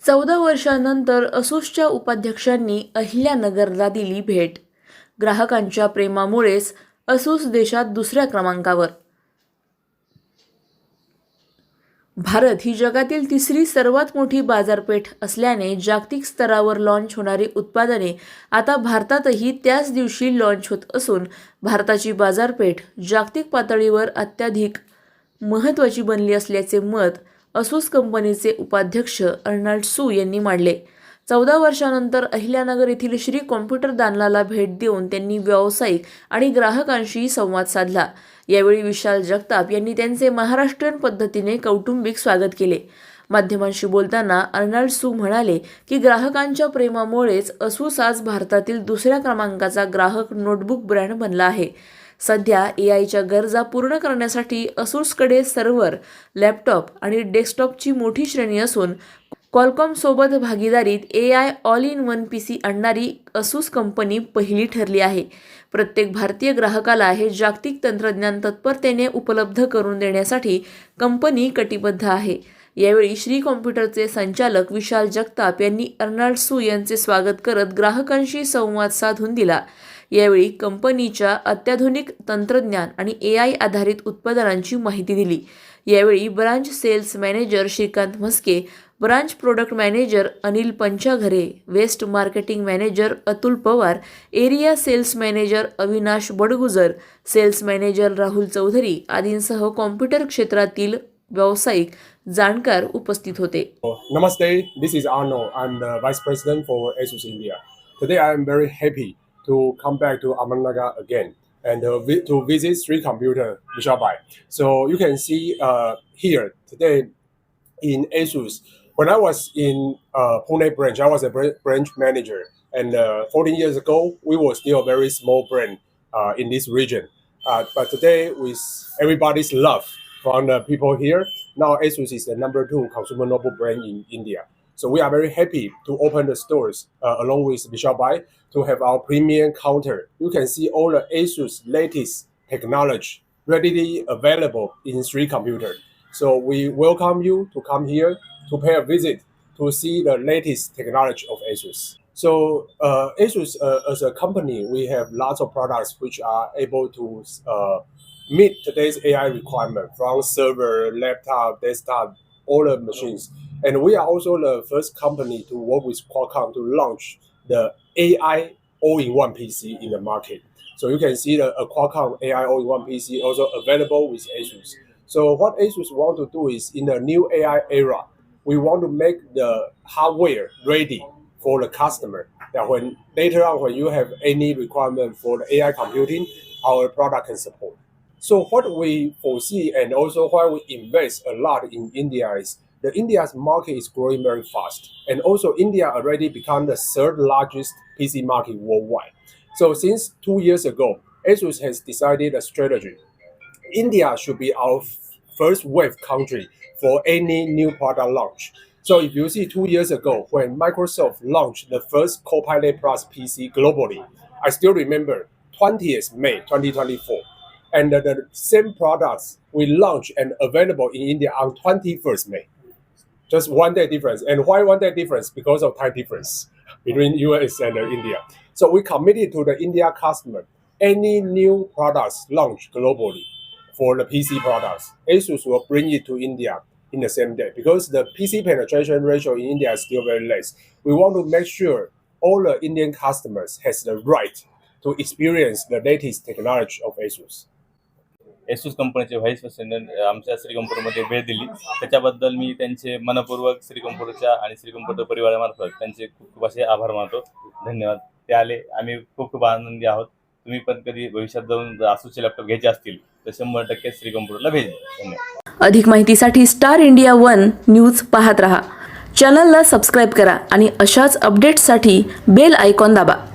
14 वर्षांनंतर असूसच्या उपाध्यक्षांनी अहिल्यानगरला दिली भेट. ग्राहकांच्या प्रेमामुळेच असूस देशात दुसऱ्या क्रमांकावर. भारत ही जगातील तिसरी सर्वात मोठी बाजारपेठ असल्याने जागतिक स्तरावर लॉन्च होणारी उत्पादने आता भारतातही त्याच दिवशी लॉन्च होत असून भारताची बाजारपेठ जागतिक पातळीवर अत्याधिक महत्त्वाची बनली असल्याचे मत असूस कंपनीचे उपाध्यक्ष अर्नाल्ड सू यांनी मांडले. 14 वर्षांनंतर अहिल्यानगर येथील श्री कॉम्प्युटर दालनाला भेट देऊन त्यांनी व्यावसायिक आणि ग्राहकांशी संवाद साधला. यावेळी विशाल जगताप यांनी त्यांचे महाराष्ट्रीयन पद्धतीने कौटुंबिक स्वागत केले. माध्यमांशी बोलताना अर्नाल्ड सू म्हणाले की ग्राहकांच्या प्रेमामुळेच असूस आज भारतातील दुसऱ्या क्रमांकाचा ग्राहक नोटबुक ब्रँड बनला आहे. सध्या एआयच्या गरजा पूर्ण करण्यासाठी असूसकडे सर्व्हर, लॅपटॉप आणि डेस्कटॉपची मोठी श्रेणी असून क्वालकॉम सोबत भागीदारीत AI all in one PC आणणारी असूस कंपनी पहिली ठरली आहे. प्रत्येक भारतीय ग्राहकाला हे जागतिक तंत्रज्ञान तत्परतेने उपलब्ध करून देण्यासाठी कंपनी कटिबद्ध आहे. यावेळी श्री कॉम्प्युटरचे संचालक विशाल जगताप यांनी अर्नाल्ड सू यांचे स्वागत करत ग्राहकांशी संवाद साधून दिला. यावेळी कंपनीच्या अत्याधुनिक तंत्रज्ञान आणि एआय आधारित उत्पादनांची माहिती दिली. यावेळी branch sales manager Shrikant Mhaske, branch product manager Anil Panchaghare, west marketing manager Atul Pawar, area sales manager Avinash Badgujar, sales manager Rahul Chaudhari आदींसह कॉम्प्युटर क्षेत्रातील व्यावसायिक जाणकार उपस्थित होते. Namaste, this is Arno. I'm the Vice President for ASUS India. Today I am very happy to come back to Ahmednagar again and to visit Sri Computer Vishalbai. So you can see here today in ASUS, when I was in Pune branch, I was a branch manager, and 14 years ago we were still a very small brand in this region. But today, with everybody's love from the people here, now ASUS is the #2 consumer notebook brand in India. So we are very happy to open the stores along with Vishalbai to have our premium counter. You can see all the ASUS latest technology readily available in Sri Computer. So we welcome you to come here to pay a visit to see the latest technology of ASUS. So ASUS as a company, we have lots of products which are able to meet today's AI requirement from server, laptop, desktop, all the machines. And we are also the first company to work with Qualcomm to launch the AI all-in-one PC in the market. So you can see the Qualcomm AI all-in-one PC also available with ASUS. So what ASUS want to do is, in the new AI era, we want to make the hardware ready for the customer. That when later on, when you have any requirement for the AI computing, our product can support. So what we foresee and also why we invest a lot in India is the India's market is growing very fast. And also India already become the third largest PC market worldwide. So since 2 years ago, ASUS has decided a strategy. India should be our first wave country for any new product launch. So if you see 2 years ago when Microsoft launched the first Copilot Plus PC globally, I still remember 20th May 2024. And the same products we launched and available in India on 21st May. Just 1 day difference. And why 1 day difference? Because of time difference between US and India. So we committed to the India customer. Any new products launched globally for the PC products, ASUS will bring it to India in the same day. Because the PC penetration ratio in India is still very less. We want to make sure all the Indian customers has the right to experience the latest technology of ASUS. ASUS कंपनीचे vice president आमच्या श्री कॉम्प्युटरमध्ये भेट दिली. त्याच्याबद्दल मी त्यांचे मनपूर्वक श्री कॉम्प्युटरच्या आणि Shri computer परिवारामार्फत त्यांचे खूप खूप असे आभार मानतो. धन्यवाद. ते आले, आम्ही खूप खूप आनंदी आहोत. तुम्ही पण कधी भविष्यात जाऊन ASUSचे लॅपटॉप घ्यायचे असतील तर 100% श्री कॉम्प्युटरला भेट द्या. धन्यवाद. अधिक माहितीसाठी स्टार इंडिया 1 न्यूज पाहत रहा. चॅनलला सबस्क्राईब करा आणि अशाच अपडेट्ससाठी बेल आयकॉन दाबा.